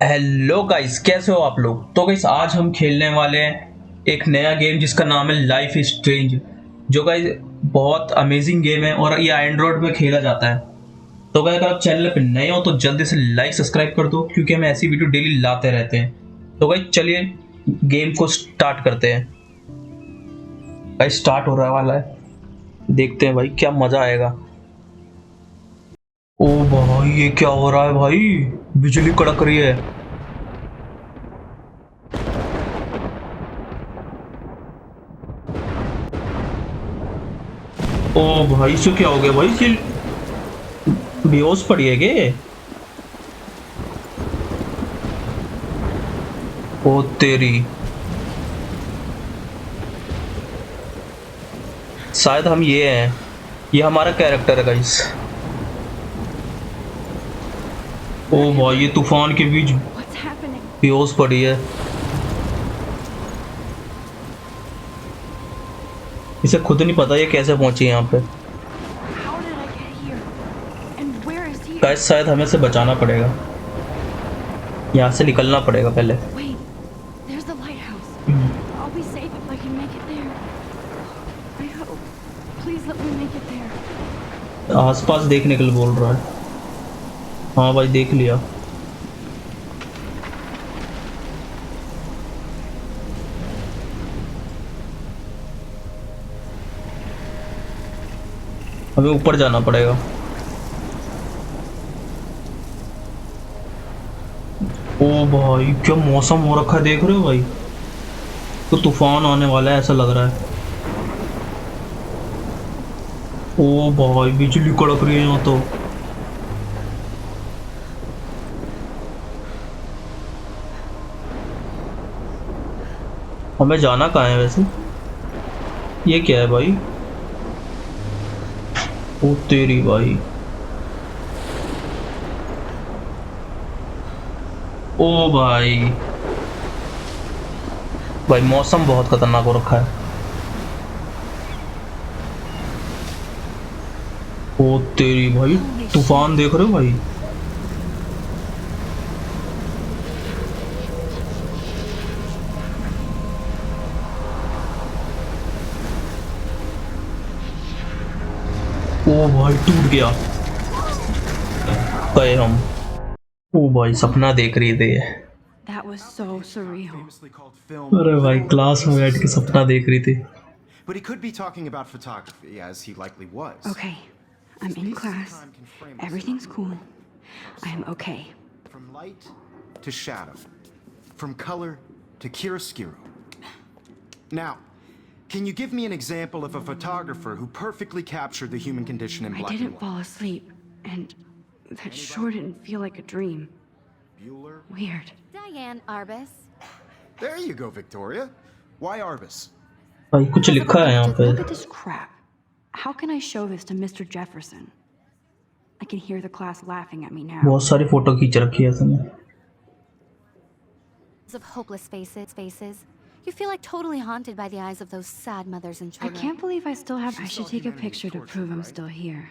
Hello guys, कैसे हो आप लोग। तो गाइस आज हम खेलने वाले हैं एक नया गेम जिसका नाम है लाइफ इज स्ट्रेंज। जो गाइस बहुत अमेजिंग गेम है और ये एंड्रॉयड में खेला जाता है। तो गाइस अगर आप चैनल पे नए हो तो जल्दी से लाइक सब्सक्राइब कर दो, क्योंकि हम ऐसी वीडियो डेली लाते रहते हैं। तो गाइस चलिए गेम को स्टार्ट करते हैं। गाइस स्टार्ट हो रहा वाला है, देखते हैं भाई क्या मजा आएगा। ओ भाई ये क्या हो रहा है भाई, बिजली कड़क रही है। ओ भाई इसको क्या हो गया भाई, ये बेहोश पड़ी है के। ओ तेरी, शायद हम ये हैं, ये हमारा कैरेक्टर है गाइस। ओ भाई ये तूफान के बीच What's happening? बेहोश पड़ी है। इसे खुद नहीं पता ये कैसे पहुंची यहाँ पे। How did I get here? And where is he? Guys शायद हमें से बचाना पड़ेगा, यहाँ से निकलना पड़ेगा पहले। Wait, there's the lighthouse. I'll be safe if I can make it there. I hope. Please let me make it there. आसपास देखने के लिए बोल रहा है। हाँ भाई देख लिया। हमें ऊपर जाना पड़ेगा। ओ भाई क्या मौसम हो रखा है, देख रहे हो भाई। तो तूफान आने वाला है ऐसा लग रहा है। ओ भाई बिजली कड़क रही है यहाँ तो। हमें जाना कहाँ है वैसे, ये क्या है भाई। ओ तेरी भाई, ओ भाई भाई मौसम बहुत खतरनाक हो रखा है। ओ तेरी भाई, Holy तूफान shit. देख रहे हो भाई। ओ भाई टूट गया, गए हम। ओ भाई सपना देख रही थे। That was so surreal. Famously called film. अरे भाई क्लास में बैठ के सपना देख रही थी। But he could be talking about photography, as he likely was. Okay, I'm in class. Everything's cool. I'm okay. From light to shadow, from color to chiaroscuro. Now, can you give me an example of a photographer who perfectly captured the human condition in I black didn't and white? fall asleep, and that sure didn't feel like a dream. Bueller? Weird. Diane Arbus. There you go, Victoria. Why Arbus? भाई कुछ लिखा है यहाँ पे। Look at this crap. How can I show this to Mr. Jefferson? I can hear the class laughing at me now. बहुत सारी photo खींच रखी है इसने। Of hopeless faces. You feel like totally haunted by the eyes of those sad mothers and I children. can't believe I still have. I should saw take a humanity picture to tortured, prove I'm right? still here.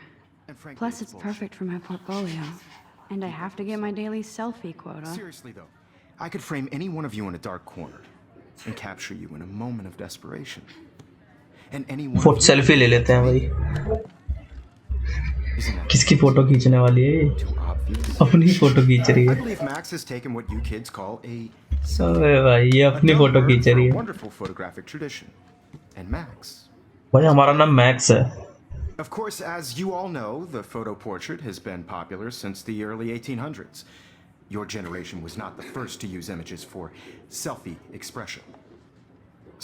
And frankly, Plus, it's bullshit. perfect for my portfolio. And I have to get my daily selfie quota. Seriously though, I could frame any one of you in a dark corner and capture you in a moment of desperation. And any one photo of you selfie ले लेते हैं भाई। isn't that किसकी photo खींचने वाली है ये? too obvious? अपनी फोटो खींच रही I है। believe Max has taken what you kids call a अबे भाई ये a अपनी dumb फोटो word खींच for रही a है। wonderful photographic tradition. And Max. भाई हमारा नाम मैक्स है। Of course, as you all know, the photo portrait has been popular since the early 1800s. Your generation was not the first to use images for selfie expression.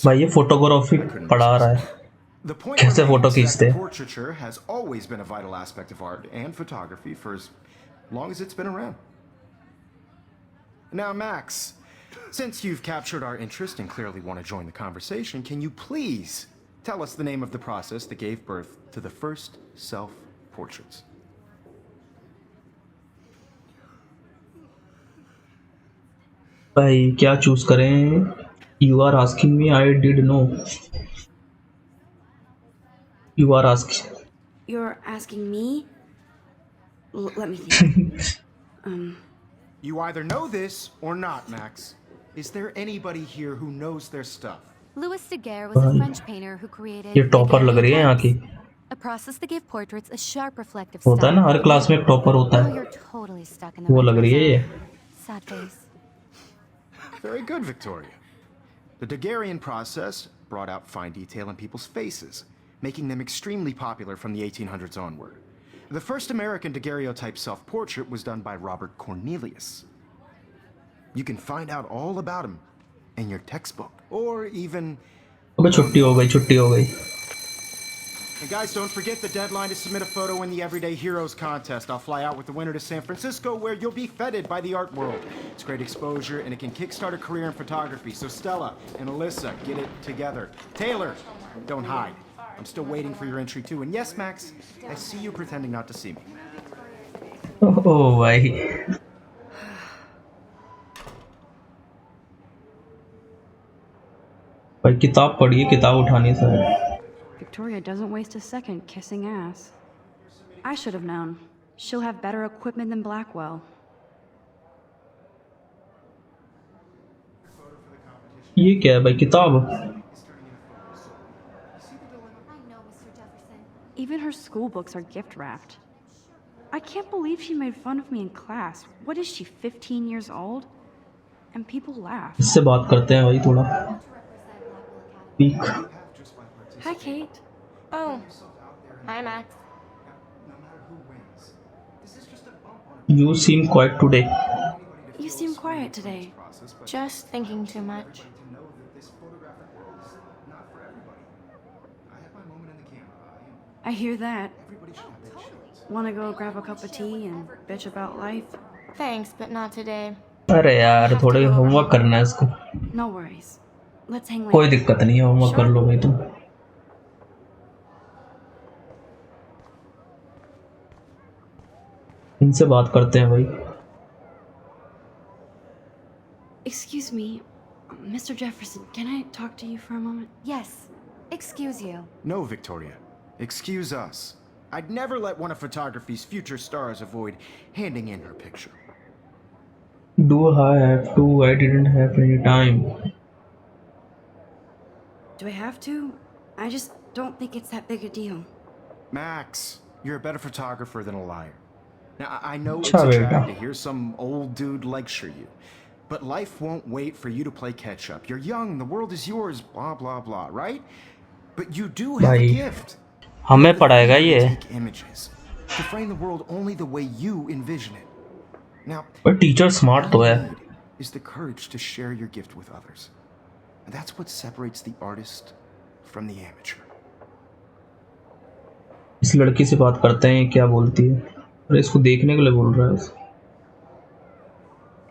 भाई ये photography पढ़ा रहा है। The point कैसे photo remains that खींचते हैं। portraiture has always been a vital aspect of art and photography for as long as it's been around. Now, Max, since you've captured our interest and clearly want to join the conversation, can you please tell us the name of the process that gave birth to the first self-portraits? भाई क्या choose करें? You are asking me, I did no. You are asking. You're asking me? Let me think. You either know this or not, Max. Is there anybody here who knows their stuff? Louis Daguerre was a French painter who created ये topper लग रही है यहाँ की। daguerreotypes, a process that gave portraits a sharp reflective होता है ना, style. हर class में एक टॉपर होता Oh, है, you're totally stuck in the वो लग retro रही है ये। zone. Sad face. Very good, Victoria. The Daguerrean process brought out fine detail in people's faces, making them extremely popular from the 1800s onward. The first American daguerreotype self-portrait was done by Robert Cornelius. You can find out all about him in your textbook, or even... अबे छुट्टी हो गई, छुट्टी हो गई। And guys, don't forget the deadline to submit a photo in the Everyday Heroes contest. I'll fly out with the winner to San Francisco, where you'll be feted by the art world. It's great exposure, and it can kickstart a career in photography. So Stella and Alyssa, get it together. Taylor, don't hide. I'm still waiting for your entry too. And yes, Max, I see you pretending not to see me. ओ भाई, भाई किताब पढ़िए, किताब उठानी sir. Victoria doesn't waste a second kissing ass. I should have known. She'll have better equipment than Blackwell. ये क्या है भाई, किताब? I know, Mr. Jefferson. Even her school books are gift wrapped. I can't believe she made fun of me in class. What is she, 15 years old? And people laugh. इससे बात करते हैं भाई थोड़ा। Peak. Hi, Kate. Oh, hi, Max. You seem quiet today. You seem quiet today. Just thinking too much. I hear that. Want to go grab a cup of tea and bitch about life? Thanks, but not today. अरे यार, थोड़े homework करना है इसको। No worries. Let's hang कोई later. दिक्कत नहीं है, होमवर्क कर लो भाई तुम। इनसे बात करते हैं भाई। Excuse me, Mr. Jefferson, can I talk to you for a moment? Yes. Excuse you. No, Victoria. Excuse us. I'd never let one of photography's future stars avoid handing in her picture. Do I have to? I didn't have any time. Do I have to? I just don't think it's that big a deal. Max, you're a better photographer than a liar. Now, I know it's अच्छा a बेटा। drag to hear some old dude lecture you, but life won't wait for you to play catch up. You're young, the world is yours, blah, blah, blah, right? But you do have a भाई, gift. हमें पढ़ाएगा ये। Take images to frame the world only the way you envision it. Now, पर teacher smart तो है। all you need is the courage to share your gift with others. And that's what separates the artist from the amateur. इस लड़की से बात करते हैं, क्या बोलती है। अरे इसको देखने के लिए बोल रहा है।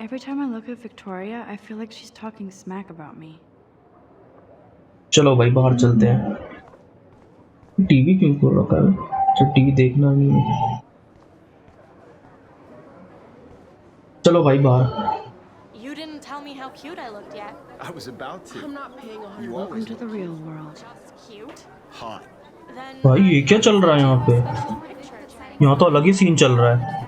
Every time I look at Victoria, I feel like she's talking smack about me. चलो भाई बाहर चलते हैं। टीवी क्यों खोल रखा है? अच्छा, टीवी देखना नहीं है। चलो भाई बाहर। You didn't tell me how cute I looked yet. I was about to. I'm not paying a hundred. Welcome to the real world. Just cute. Hot. Then भाई ये क्या चल रहा है यहाँ पे? यहाँ तो अलग ही सीन चल रहा है।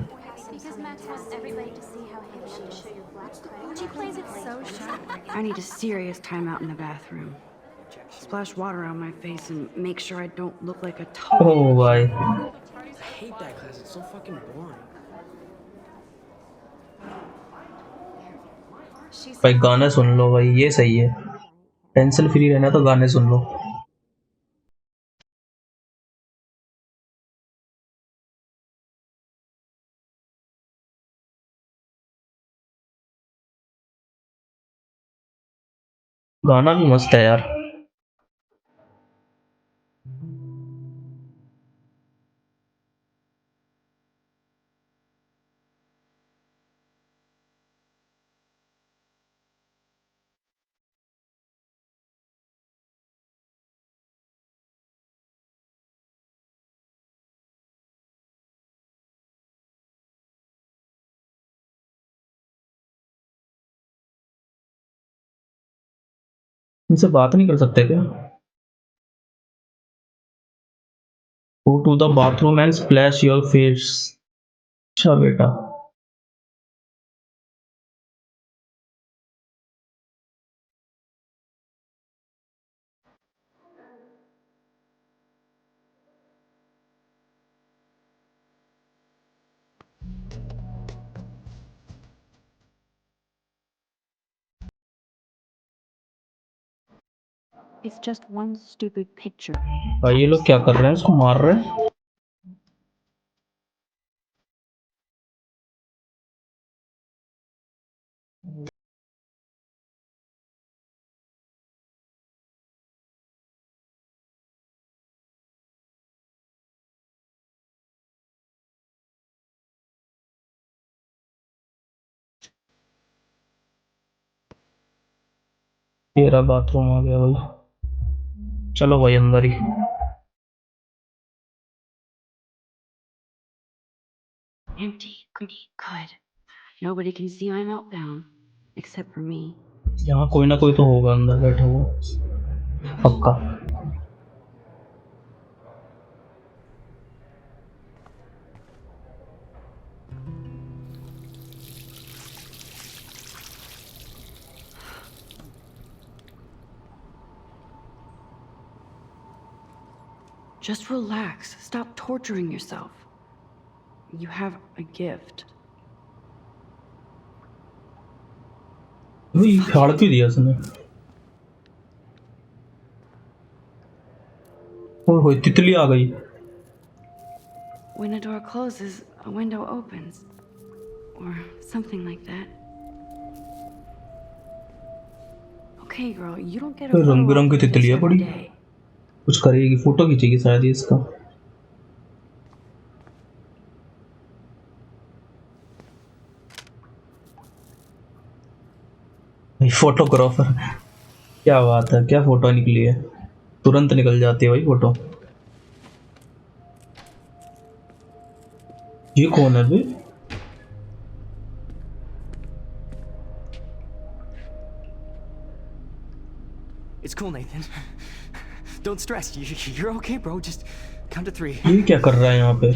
Because Max wants everybody to see how hip she is. She plays it so sharp. I need a serious timeout in the bathroom. Splash water on my face and make sure I don't look like a toad. ओ भाई, I hate that class. It's so fucking boring. भाई गाने सुन लो भाई, ये सही है। Tension free रहना तो गाने सुन लो। गाना भी मस्त है यार। इनसे बात नहीं कर सकते क्या? Go to the bathroom and splash your face। अच्छा बेटा। It's just one stupid picture. भाई ये लोग क्या कर रहे हैं, इसको मार रहे हैं। तेरा बाथरूम आ गया भाई, चलो भाई अंदर ही। Empty. Good. Nobody can see my meltdown. Except for me. यहाँ कोई ना कोई तो होगा अंदर बैठा हुआ, पक्का। Just relax. Stop torturing yourself. You have a gift. भाई फाड़ क्यों दिया उसने? ओए तितली आ गई। When a door closes, a window opens. Or something like that. Okay, girl, you don't get a रंग बिरंग की photo op तितली है every बड़ी, day. कुछ करेगी, फोटो खींचेगी शायद ये इसका। फोटोग्राफर, क्या बात है, क्या फोटो निकली है, तुरंत निकल जाती है भाई फोटो। ये कौन है भाई? It's cool, Nathan. Don't stress. You're okay, bro. Just count to 3. ये क्या कर रहा है यहाँ पे?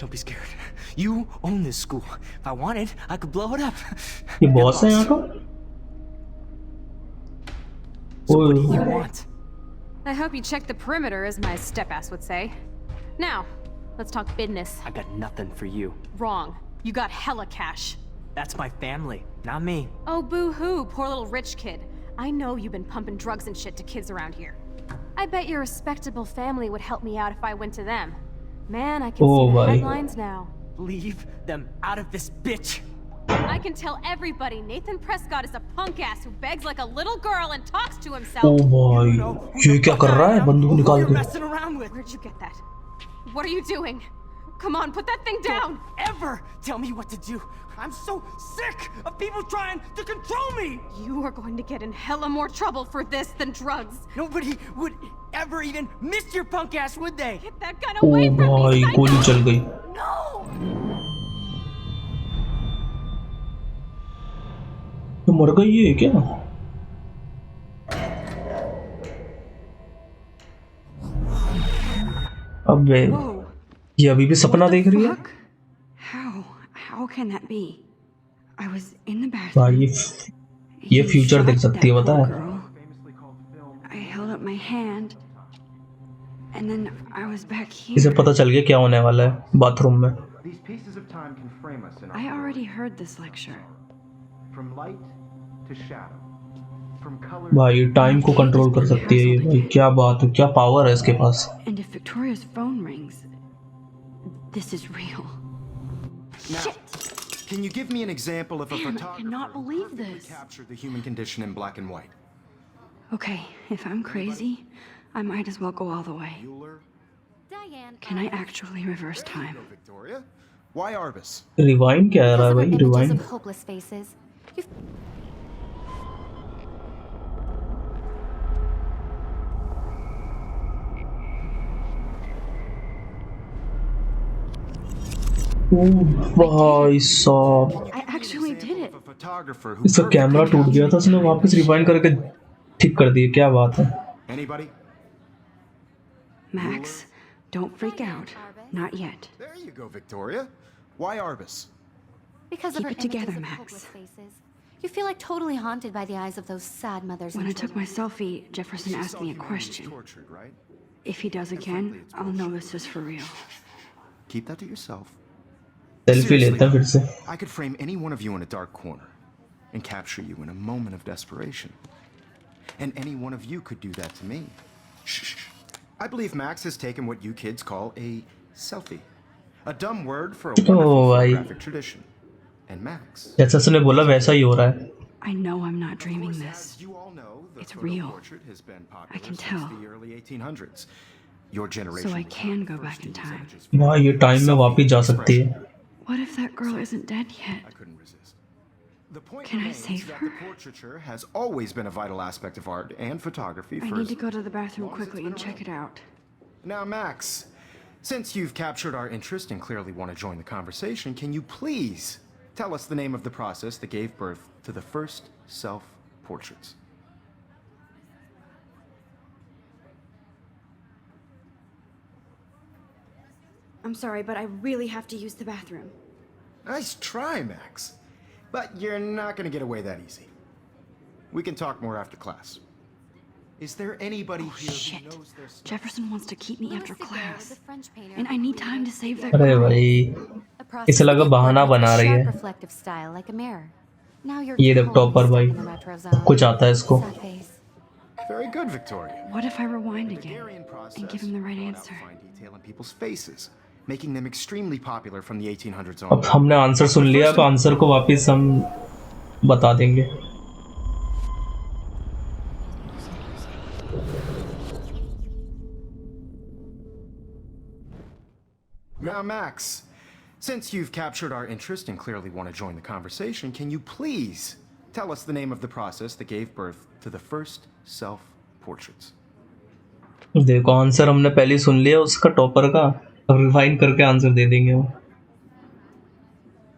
Don't be scared. You own this school. If I wanted, I could blow it up. ये बॉस है यहाँ का? So what do you want? I hope you checked the perimeter, as my step-ass would say. Now, let's talk business. I got nothing for you. Wrong. You got hella cash. That's my family, not me. Oh, boo-hoo, poor little rich kid. I know you've been pumping drugs and shit to kids around here. I bet your respectable family would help me out if I went to them. Man, I can see the bhai. headlines now. Leave them out of this bitch. I can tell everybody Nathan Prescott is a punk ass who begs like a little girl and talks to O himself. भाई, ये क्या कर रहा है बंदूक निकाल You're के? messing around with. Where'd you get that? What are you doing? Come on, put that thing down! Don't ever tell me what to do. I'm so sick of people trying to control me. You are going to get in hella more trouble for this than drugs. Nobody would ever even miss your punk ass, would they? Get that gun O away from भाई, me, गोली psycho! चल गई। No. तो मर गई है क्या? अबे Whoa. ये अभी भी सपना देख रही है? Fuck? How can that be? I was in the भाई bathroom. ये You फ्यूचर देख shot सकती है, that पता poor है? girl. I held up my hand, and then I was back इसे here. पता चल गया क्या होने वाला है बाथरूम में। These pieces of time can frame us in our I world. already heard this lecture. From light to shadow. From color भाई टाइम को कंट्रोल कर सकती है ये, भाई क्या बात है, क्या पावर है इसके पास। And if Victoria's phone rings, this is real. Now, can you give me an example of a Man, I photographer cannot who believe perfectly this. captured the human condition in black and white? Okay, if I'm crazy, I might as well go all the way. Bueller? Diane, Can I actually reverse There you time? go, Victoria. Why Arbus? Rewind क्या आ रहा है Those भाई? are images rewind of hopeless faces. You've भाई साहब, I actually did it. Of a photographer who इसका camera perfectly टूट गया था, उसने वापस रिवाइंड करके ठीक कर दिया, क्या बात है। Anybody? Max, don't freak out. Not yet. There you go, Victoria. Why Arbus? because Keep of her it together, images of Max. hopeless faces. You feel like totally haunted by the eyes of those sad mothers When I and took my children. selfie, Jefferson asked me a question. Tortured, right? If he does again, I'll know this is for real. Keep that to yourself. Selfie लेता है फिर से। I could frame any one of you in a dark corner and capture you in a moment of desperation. and any one of you could do that to me. Shh. I believe Max has taken what you kids call a selfie. A dumb word for a wonderful भाई photographic tradition. And Max. जैसा उसने बोला वैसा ही हो रहा है. I know I'm not dreaming As this. you all know, the It's photo real. portrait has been popular I can since tell. the early 1800s. Your generation So I was can the go first back in to use time. images. वाह ये time में वापस जा सकती है. What if that girl isn't dead yet? I couldn't resist. The point Can I remains save that her? the portraiture has always been a vital aspect of art and photography I for need to go to the bathroom long as it's quickly been and check it out. Now, Max, since you've captured our interest and clearly want to join the conversation, can you please tell us the name of the process that gave birth to the first self-portraits? I'm sorry, but I really have to use the bathroom. Nice try, Max. But you're not going to get away that easy. We can talk more after class. Is there anybody here Shit. who knows their stuff? Jefferson wants to keep me after Louis Daguerre class. was a French painter And I need time to save that अरे girl. भाई A process इसे लगा that बहाना portraits बना a रही sharp है. reflective style like a mirror. Now you're ये देख totally टॉपर stuck भाई. in the retro zone. कुछ आता है इसको. Sad face. Very good, Victoria. What if I rewind again Daguerrean process and give him the right brought out answer? fine detail in people's faces, making them extremely popular from the 1800s अब on. हमने answer सुन लिया तो answer को वापस हम बता देंगे. Now, Max, since you've captured our interest and clearly want to join the conversation, can you please tell us the name of the process that gave birth to the first self-portraits? देखो answer हमने पहले ही सुन लिया उसका topper का. अब rewind करके answer दे देंगे वो.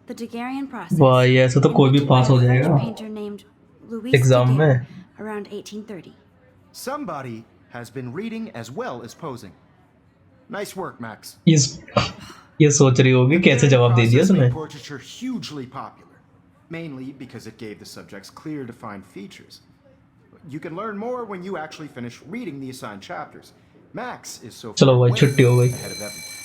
The Daguerrean process. वाह ये ऐसा तो कोई भी invented पास by हो a French जाएगा painter named Louis exam Daguerre में. around 1830. Somebody has been reading as well as posing. Nice work, Max. ये सोच रही होगी कैसे जवाब दे दिया Process उसने. made portraiture hugely popular, mainly because it gave the subjects clear, defined features. You can learn more when you actually finish reading the assigned chapters. Max is so चलो far भाई way छुट्टी हो गई. ahead of everyone.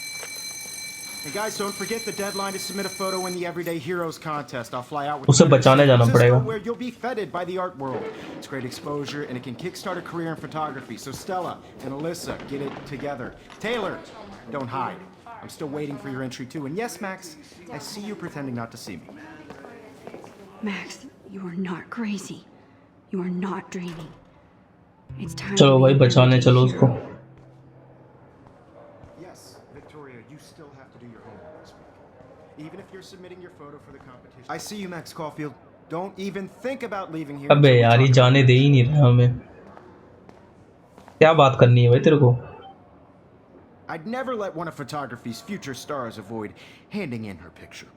Hey guys, don't forget the deadline to submit a photo in the Everyday Heroes contest. I'll fly out with उसे the winners बचाने to जाना San पड़ेगा. Francisco, where you'll be feted by the art world. It's great exposure and it can kickstart a career in photography. So Stella and Alyssa, get it together. Taylor, don't hide. I'm still waiting for your entry too. And yes, Max, I see you pretending not to see me. Max, you are not crazy. You are not dreaming. It's time चलो to भाई be an बचाने everyday चलो hero. उसको. Yes, Victoria, you still have to do your homework this week. Even if you're submitting your photo for the competition. I see you, Max Caulfield. Don't even think about leaving here. अबे until we यार ये talk जाने दे ही नहीं रहा हमें. क्या बात करनी है भाई तेरे को. I'd never let one of photography's future stars avoid handing in her picture.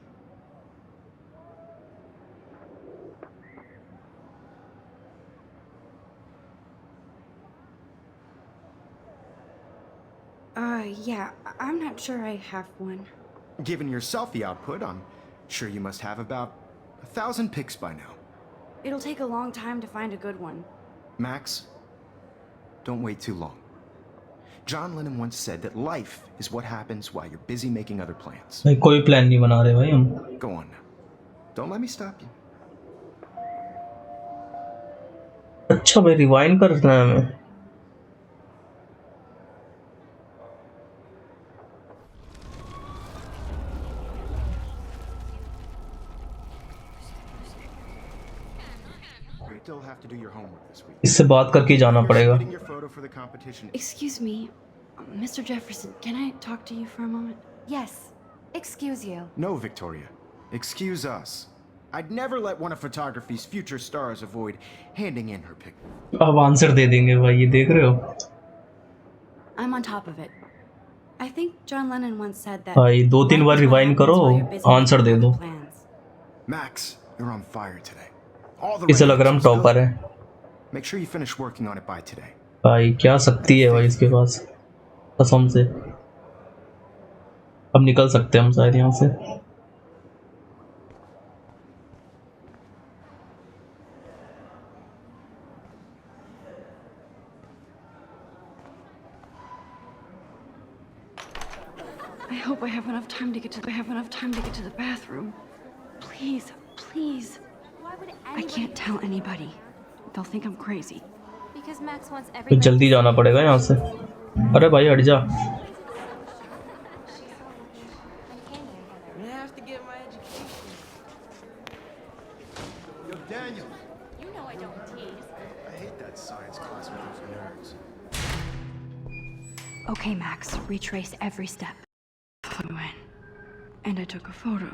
Yeah, I'm not sure I have one. Given your selfie output, I'm sure you must have about 1,000 pics by now. It'll take a long time to find a good one. Max, don't wait too long. John Lennon once said that life is what happens while you're busy making other plans. भाई कोई plan नहीं बना रहे भाई हम. Go on now. Don't let me stop you. अच्छा भाई rewind करना है हमें. You still have to do your homework this week. इससे बात करके ही जाना You're पड़ेगा. submitting your photo for the competition. Excuse me, Mr. Jefferson, can I talk to you for a moment? Yes. Excuse you. No, Victoria. Excuse us. I'd never let one of photography's future stars avoid handing in her picture. अब answer दे देंगे भाई ये देख रहे हो. I'm on top of it. I think John Lennon once said that. भाई 2-3 बार life is what rewind happens करो while you're busy answer they making दो. other plans. Max, you're on fire today. All the इसे right लग रहा हम answers, topper Stella. है. Make sure you finish working on it by today. भाई क्या शक्ति है भाई इसके पास कसम से. अब निकल सकते हैं हम शायद यहाँ से. I hope I have enough time to get to the bathroom. Please, please. Why would I anybody can't tell anybody. They'll think I'm crazy. Because Max wants तो everybody. जल्दी जाना पड़ेगा यहाँ से। अरे भाई हट जा। I have to get my education. Yo, Daniel. You know I don't tease. I hate that science class with those nerds. Okay, Max, retrace every step. I went, and I took a photo.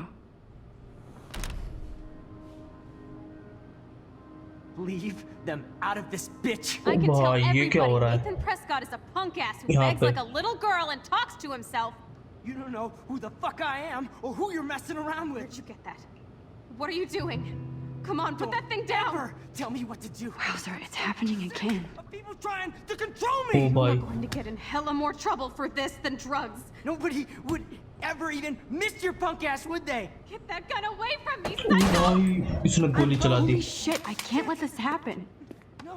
Leave them out of this bitch. I can tell भाई, ये क्या हो रहा everybody है? Ethan Prescott is a punk ass who यहाँ begs पे। like a little girl and talks to himself. You don't know who the fuck I am or who you're messing around with. Where'd you get that? What are you doing? Come on, put that thing down. Ever tell me what to do. Wowzer, it's happening again. People trying to control O me. We're भाई going to get in hella more trouble for this than drugs. Nobody would ever even miss your punk ass, would they? Get that gun away from me, O psycho! भाई इसने गोली चला दी। Holy shit, I can't let this happen.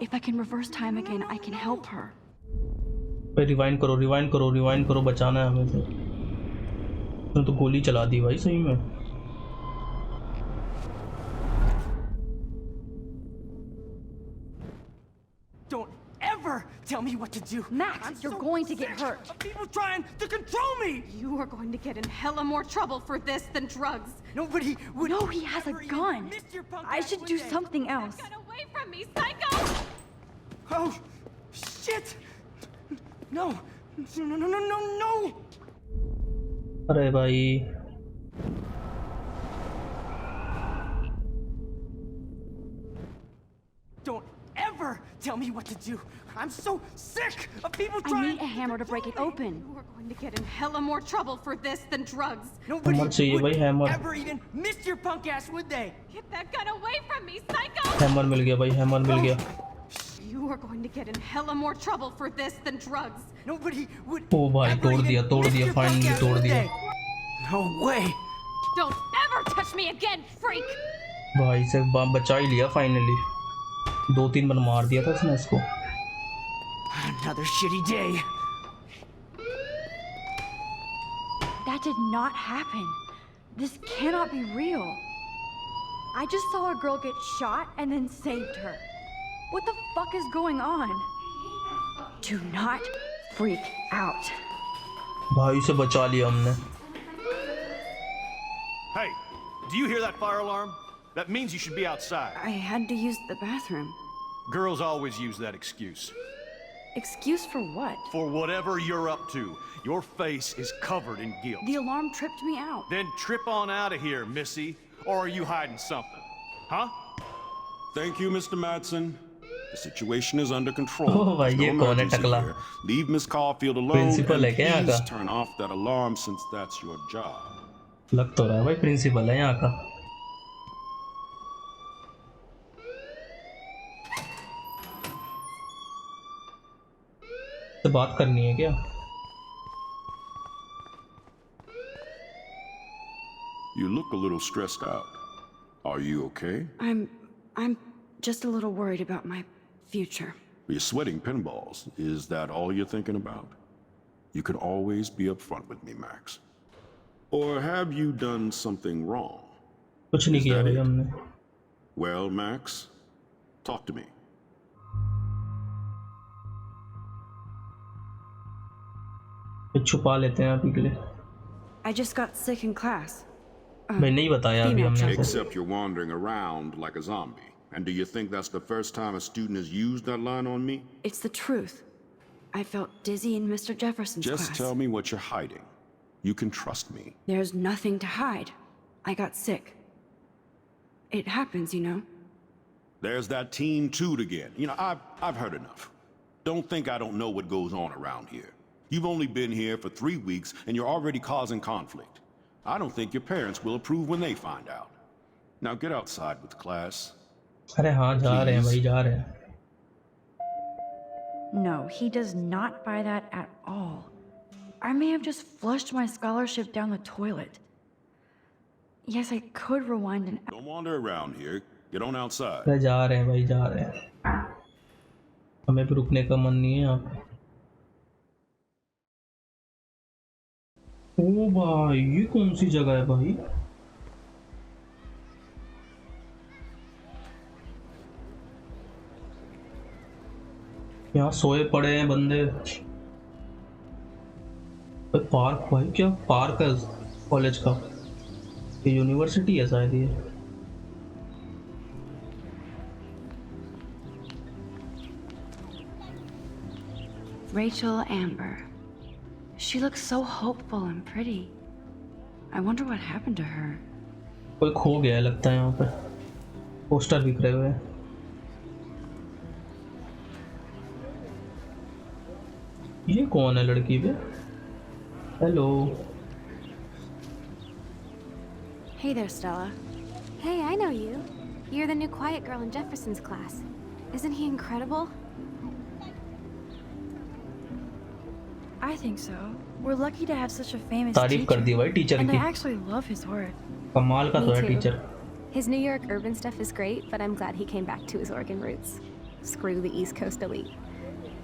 If I can reverse time again, I can help her. भाई rewind करो, बचाना है हमें। इसने तो गोली चला दी भाई सही में। Don't ever tell me what to do. Max, you're going to get sick hurt. of people trying to control me. You are going to get in hella more trouble for this than drugs. Nobody would. No, he has a ever even gun. miss your punk I ass, should would do they? something Get else. that gun away from me, psycho! Oh, shit! No, no! अरे भाई Don't ever tell me what to do. I'm so sick of people I trying need a hammer to break it control me. open. You are going to get in hella more trouble for this than drugs. Nobody Hammer चाहिए would भाई, hammer। ever even miss your punk ass, would they? Get that gun away from me, psycho! Hammer mill गया भाई, hammer mill गया। You are going to get in hella more trouble for this than drugs. Nobody would ओ भाई ever तोड़ even दिया miss your punk finally ass, तोड़ would दिया। they? No way. Don't ever touch me again, freak! भाई से बचा ही लिया finally. 2-3 बार मार दिया था उसने इसको। Another shitty day. That did not happen. This cannot be real. I just saw a girl get shot and then saved her. What the fuck is going on? Do not freak out. भाई से बचा लिया हमने। Hey, do you hear that fire alarm? That means you should be outside. I had to use the bathroom. Girls always use that excuse. Excuse for what? For whatever you're up to, your face is covered in guilt. The alarm tripped me out. Then trip on out of here, Missy. Or are you hiding something? Huh? Thank you, Mr. Madsen. The situation is under control. Oh, भाई, There's ये no कौन है emergency टकला? here. Leave Miss Caulfield alone Principal है and क्या यहाँ please का? turn off that alarm since that's your job. लग तो रहा है भाई प्रिंसिपल है यहाँ का। तो बात करनी है क्या? You look a little stressed out. Are you okay? I'm just a little worried about my future. You're sweating pinballs. Is that all you're thinking about? You can always be upfront with me, Max. Or have you done something wrong? कुछ नहीं Is किया that भाई it? हमने। Well, Max, talk to me. कुछ छुपा लेते हैं अभी के लिए। I just got sick in class. मैं नहीं बताया अभी female हमने child. इसे। Except you're wandering around like a zombie. And do you think that's the first time a student has used that line on me? It's the truth. I felt dizzy in Mr. Jefferson's Just class. tell me what you're hiding. You can trust me. There's nothing to hide. I got sick. It happens, you know. There's that Team Toot again. You know, I've heard enough. Don't think I don't know what goes on around here. You've only been here for 3 weeks and you're already causing conflict. I don't think your parents will approve when they find out. Now get outside with class. अरे हाँ जा रहे हैं भाई जा रहे हैं। No, he does not buy that at all. I may have just flushed my scholarship down the toilet. Yes, I could rewind and... Don't wander around here. Get on outside. अरे जा रहे हैं भाई जा रहे हैं। हमें भी रुकने का मन नहीं है यहाँ पे। ओ भाई ये कौन सी जगह है भाई? यहाँ सोए पड़े हैं बंदे। भाई पार्क, भाई क्या पार्क है कॉलेज का? ये यूनिवर्सिटी है शायद ये। Rachel Amber. She looks so hopeful and pretty. I wonder what happened to her. कोई खो गया है लगता है यहाँ पे। पोस्टर बिखरे हुए हैं। ये कौन है लड़की पे? Hello. Hey there, Stella. Hey, I know you. You're the new quiet girl in Jefferson's class. Isn't he incredible? I think so. We're lucky to have such a famous तारीफ कर दी teacher. भाई टीचर And I की। actually love his work. कमाल का तो Me है too. Teacher. His New York urban stuff is great, but I'm glad he came back to his Oregon roots. Screw the East Coast elite.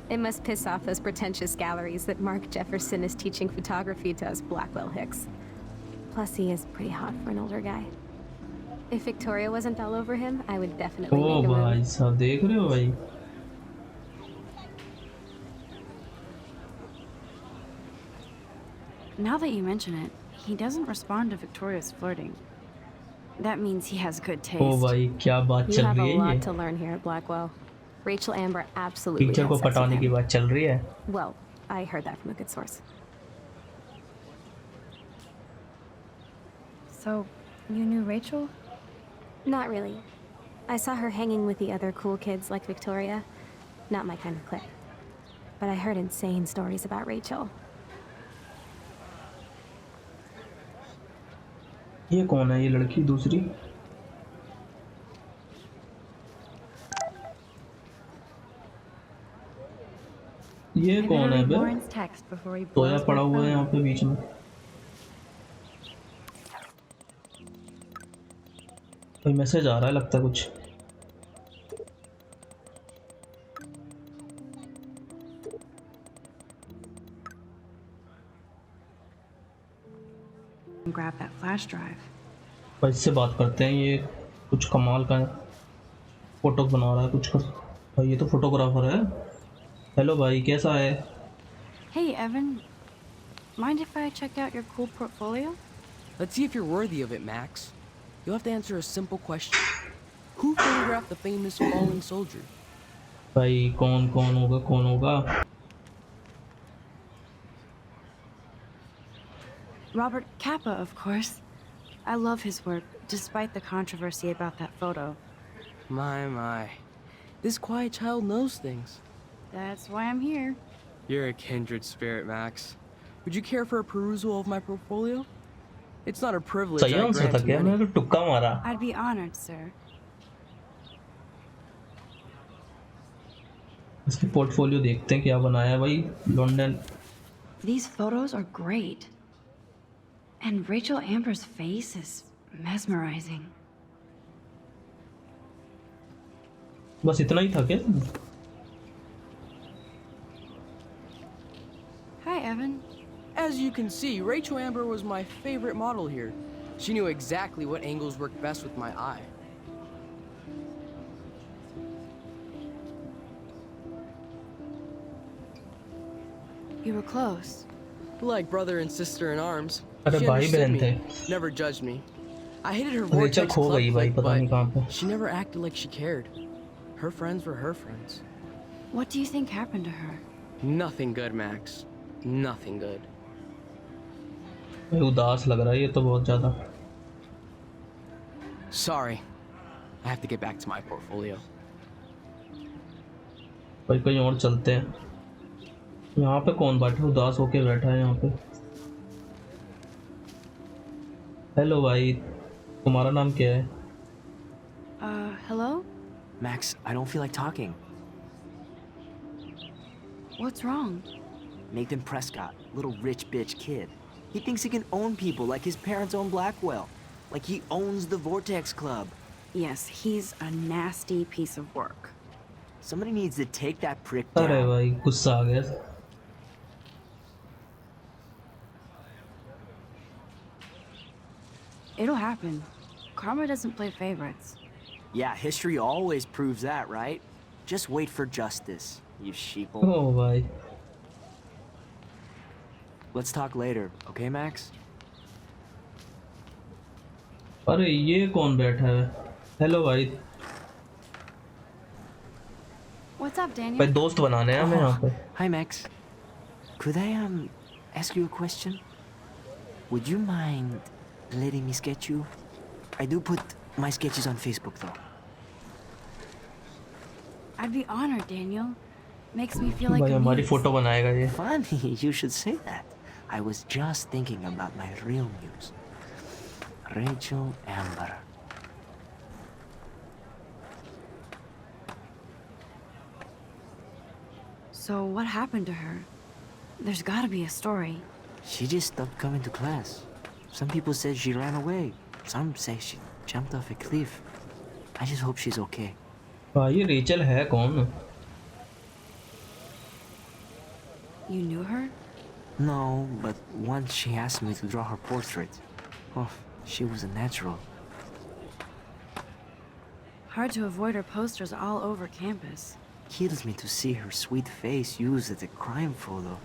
It must piss off those pretentious galleries that Mark Jefferson is teaching photography to us Blackwell Hicks. Plus, he is pretty hot for an older guy. If Victoria wasn't all over him, I would definitely oh make a भाई move. साहब देख रहे हो भाई? Now that you mention it, he doesn't respond to Victoria's flirting. That means he has good taste. ओ भाई क्या बात You चल have a रही है lot ये? to learn here at Blackwell. Rachel Amber absolutely teacher had को sex with पटाने की him. बात चल रही है। Well, I heard that from a good source. So, you knew Rachel? Not really. I saw her hanging with the other cool kids like Victoria. Not my kind of clique. But I heard insane stories about Rachel. ये कौन है ये लड़की दूसरी? ये I कौन better है read bay? Warren's text before he soya blows पड़ा my हुआ है phone. यहाँ पे बीच में। कोई मैसेज आ रहा है लगता है कुछ। And grab that flash drive. भाई इससे बात करते हैं। ये कुछ कमाल का फोटो बना रहा है कुछ का। भाई ये तो फोटोग्राफर है। हेलो भाई कैसा है? Hey, Evan. Mind if I check out your cool portfolio? Let's see if you're worthy of it, Max. You'll have to answer a simple question. Who photographed the famous fallen soldier? भाई कौन कौन होगा कौन होगा? Robert Capa, of course. I love his work, despite the controversy about that photo. My. This quiet child knows things. That's why I'm here. You're a kindred spirit, Max. Would you care for a perusal of my portfolio? It's not a privilege I सही से grant था to क्या? many. मैंने तो टुक्का मारा। I'd be honored, sir. इसकी portfolio देखते हैं क्या बनाया है भाई। London. These photos are great. And Rachel Amber's face is mesmerizing. बस इतना ही था क्या? Hi, Evan. As you can see, Rachel Amber was my favorite model here. She knew exactly what angles worked best with my eye. You were close. Like brother and sister in arms. अरे She भाई understood बहन me, थे। never judged me. I hated her Rachel vortex खो club गई भाई clique, पता नहीं कहाँ पे। but she never acted like she cared. Her friends were her friends. What do you think happened to her? Nothing good, Max. Nothing good. भाई उदास लग रहा है ये तो बहुत ज़्यादा। Sorry. I have to get back to my portfolio. भाई कहीं और चलते हैं। यहाँ पे कौन बैठा है? उदास होके बैठा है यहाँ पे। हेलो भाई तुम्हारा नाम क्या है? Hello? Max, I don't feel like talking. What's wrong? Nathan Prescott, little rich bitch kid. He thinks he can own people like his parents own Blackwell. Like he owns the Vortex Club. Yes, he's a nasty piece of work. Somebody needs to take that prick अरे down. भाई गुस्सा आ गया। It'll happen. Karma doesn't play favorites. Yeah, history always proves that, right? Just wait for justice, you sheeple. ओ भाई Let's talk later, okay, Max? अरे ये कौन बैठा है? हेलो भाई What's up, Daniel? भाई दोस्त बनाने हैं हमें यहाँ पे. Hi, Max. Could I, ask you a question? Would you mind letting me sketch you? I do put my sketches on Facebook, though. I'd be honored, Daniel. Makes me feel like भाई a हमारी muse. Photo बनाएगा ये. Funny, you should say that. I was just thinking about my real muse. Rachel Amber. So what happened to her? There's gotta be a story. She just stopped coming to class. Some people said she ran away. Some say she jumped off a cliff. I just hope she's okay. भाई ये Rachel है कौन? You knew her? No, but once she asked me to draw her portrait. Oh, she was a natural. Hard to avoid her posters all over campus. Kills me to see her sweet face used as a crime photo.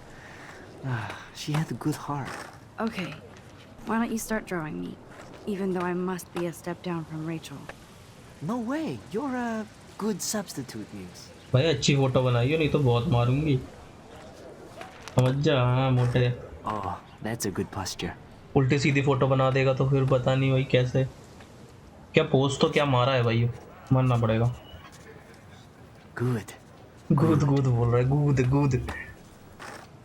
She had a good heart. Okay, why don't you start drawing me? Even though I must be a step down from Rachel. No way, you're a good substitute, Muse. भाई अच्छी photo बनाइए नहीं तो बहुत मारूंगी. समझ जा हाँ मोटे. Oh, that's a good posture. उल्टी सीधी फोटो बना देगा तो फिर पता नहीं भाई कैसे. क्या पोस्ट तो क्या मारा है भाई. मानना पड़ेगा. Good. गूद गूद बोल रहा है. गूद गूद.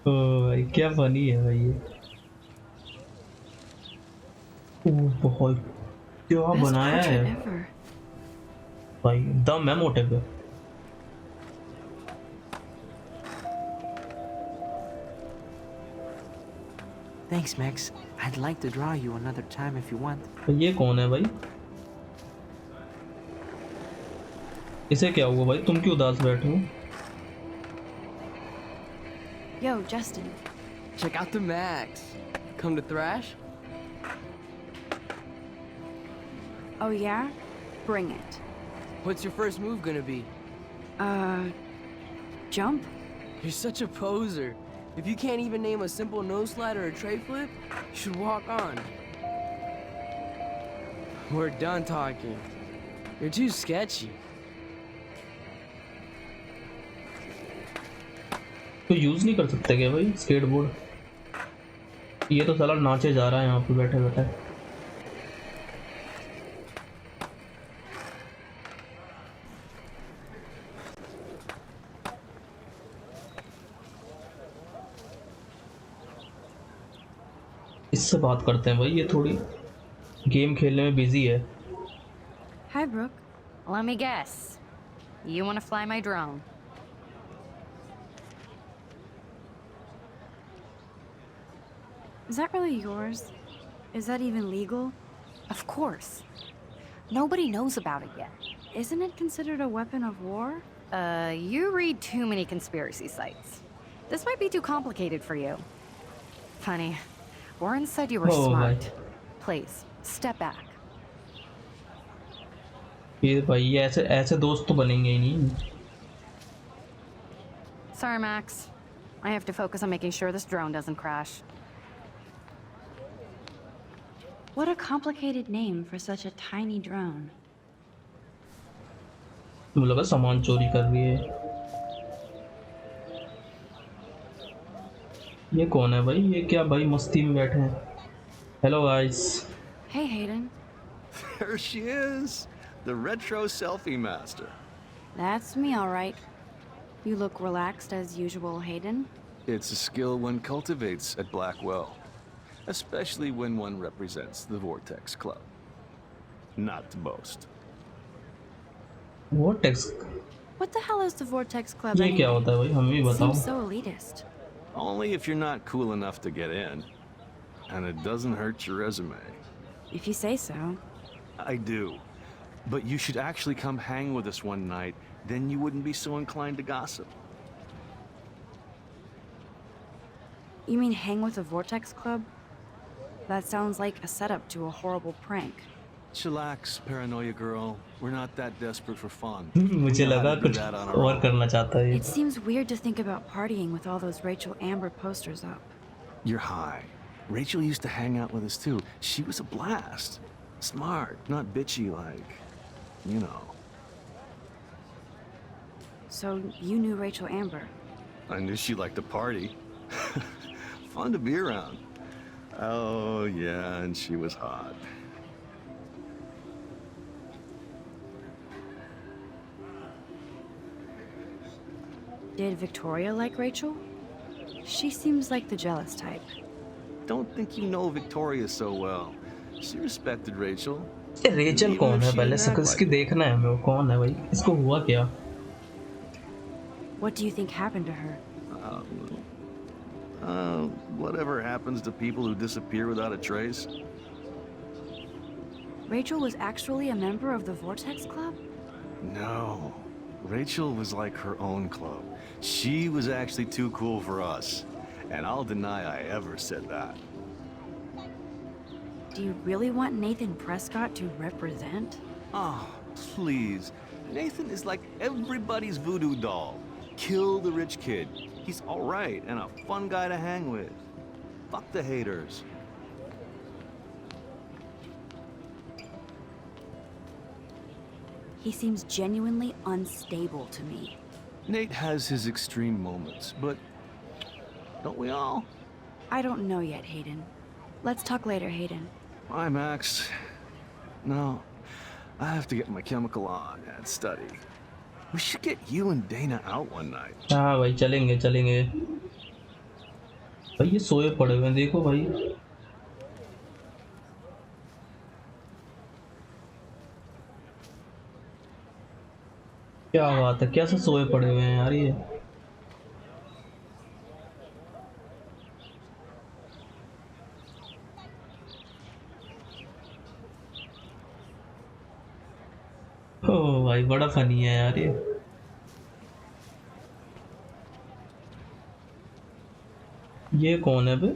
ओ भाई क्या फनी है भाई ये. बहुत क्या Best बनाया portrait है ever. भाई. दम है मोटे पे. Thanks, Max. I'd like to draw you another time if you want. तो ये कौन है भाई? इसे क्या हुआ भाई? तुम क्यों उदास बैठे हो? Yo, Justin. Check out the Max. Come to thrash? Oh yeah? Bring it. What's your first move gonna be? Jump? You're such a poser. If you can't even name a simple nose slide or a tray flip, you should walk on. We're done talking. You're too sketchy. तो use नहीं कर सकते क्या भाई skateboard? ये तो साला नाचे जा रहा है यहाँ पे बैठे बैठे. इससे बात करते हैं भाई. ये थोड़ी गेम खेलने में बिजी है. Hi, Brooke. Let me guess. You want to fly my drone? Is that really yours? Is that even legal? Of course. Nobody knows about it yet. Isn't it considered a weapon of war? You read too many conspiracy sites. This might be too complicated for you. Funny. Warren said you were Oh, smart. my. Please, step back. ये भाई ये ऐसे दोस्त तो बनेंगे ही नहीं. Sorry, Max. I have to focus on making sure this drone doesn't crash. What a complicated name for such a tiny drone. तुम लगा सामान चोरी कर रही है. ये कौन है भाई? ये क्या भाई मस्ती में बैठे हैं. Hello guys. Hey, Hayden. There she is, the retro selfie master. That's me, all right. You look relaxed as usual, Hayden. It's a skill one cultivates at Blackwell, especially when one represents the Vortex Club. Not to boast. Vortex. What the hell is the Vortex Club ये क्या anyway? होता है भाई? हमें भी बताओ. Seems so elitist. Only if you're not cool enough to get in. And it doesn't hurt your resume. If you say so. I do. But you should actually come hang with us one night, then you wouldn't be so inclined to gossip. You mean hang with the Vortex Club? That sounds like a setup to a horrible prank. Chillax, paranoia girl. We're not that desperate for fun. मुझे लगा कुछ और करना चाहता है ये। It seems weird to think about partying with all those Rachel Amber posters up. You're high. Rachel used to hang out with us too. She was a blast. Smart, not bitchy like, you know. So you knew Rachel Amber? I knew she liked to party. Fun to be around. Oh, yeah, and she was hot. Did Victoria like Rachel? She seems like the jealous type. Don't think you know Victoria so well. She respected Rachel. ये Rachel कौन है? पहले से इसकी देखना है हमें, वो कौन है भाई? इसको हुआ क्या? What do you think happened to her? Whatever happens to people who disappear without a trace. Rachel was actually a member of the Vortex Club? No. Rachel was like her own club. She was actually too cool for us. And I'll deny I ever said that. Do you really want Nathan Prescott to represent? Oh, please. Nathan is like everybody's voodoo doll. Kill the rich kid. He's all right and a fun guy to hang with. Fuck the haters. He seems genuinely unstable to me. Nate has his extreme moments, but don't we all? I don't know yet, Hayden. Let's talk later, Hayden. Bye, Max. No, I have to get my chemical on and study. We should get you and Dana out one night. हाँ भाई चलेंगे चलेंगे। भाई ये सोए पड़े हुए हैं, देखो भाई। क्या बात है, कैसे सोए पड़े हुए हैं यार ये? ओ भाई बड़ा फनी है यार ये कौन है बे?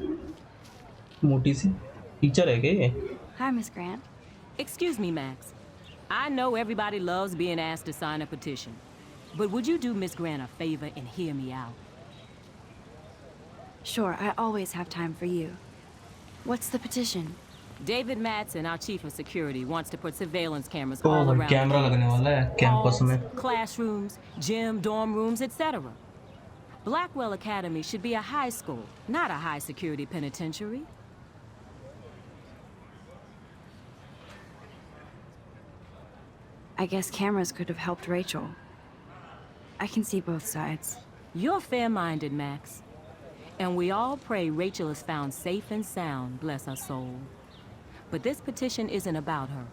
मोटी सी टीचर है क्या ये? Hi, Miss Grant. Excuse me, Max. I know everybody loves being asked to sign a petition, but would you do Miss Grant a favor and hear me out? Sure, I always have time for you. What's the petition? David Matson, our chief of security, wants to put surveillance cameras oh all भाई around camera लगने वाला है campus halls, में। classrooms, gym, dorm rooms, etc. Blackwell Academy should be a high school, not a high-security penitentiary. I guess cameras could have helped Rachel. I can see both sides. You're fair-minded, Max. And we all pray Rachel is found safe and sound, bless her soul. But this petition isn't about her.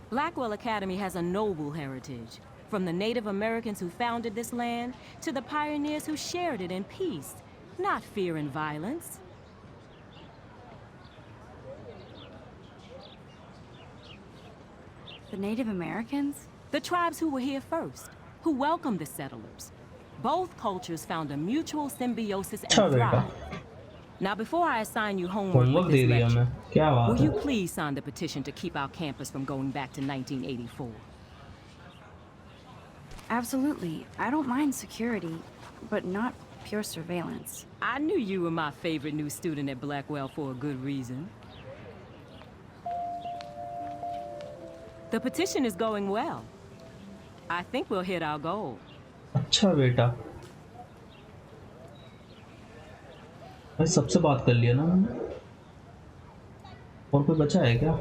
Blackwell Academy has a noble heritage, from the Native Americans who founded this land to the pioneers who shared it in peace, not fear and violence. The Native Americans? The tribes who were here first, who welcomed the settlers. Both cultures found a mutual symbiosis and thrived. Now, before I assign you homework with this lecture, will you please sign the petition to keep our campus from going back to 1984? Absolutely. I don't mind security, but not pure surveillance. I knew you were my favorite new student at Blackwell for a good reason. The petition is going well. I think we'll hit our goal. अच्छा बेटा भाई सबसे बात कर लिया ना मैंने और कोई बचा है क्या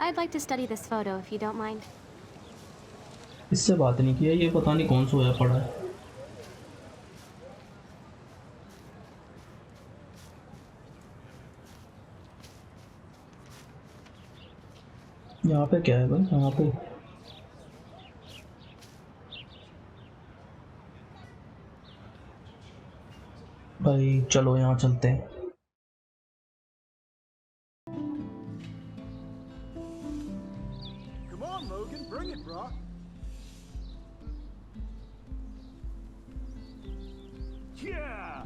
I'd like to study this photo if you don't mind. इससे बात नहीं किया ये पता नहीं कौन सोया पड़ा है यहाँ पे क्या है भाई यहाँ पे भाई चलो यहाँ चलते हैं Come on, Logan, bring it, bro. Yeah.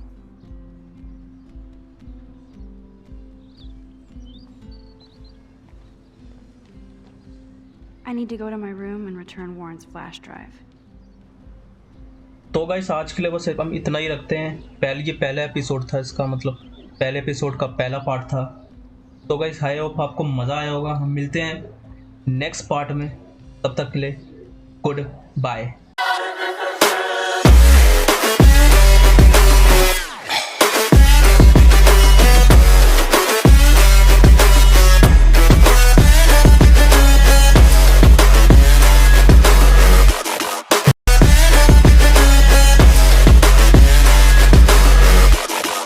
I need to go to my room and return Warren's flash drive. तो गाइस आज के लिए बस हम इतना ही रखते हैं। ये पहला एपिसोड था इसका, मतलब पहले एपिसोड का पहला पार्ट था। तो गाइस आई होप आपको मज़ा आया होगा। हम मिलते हैं नेक्स्ट पार्ट में, तब तक के लिए गुड बाय।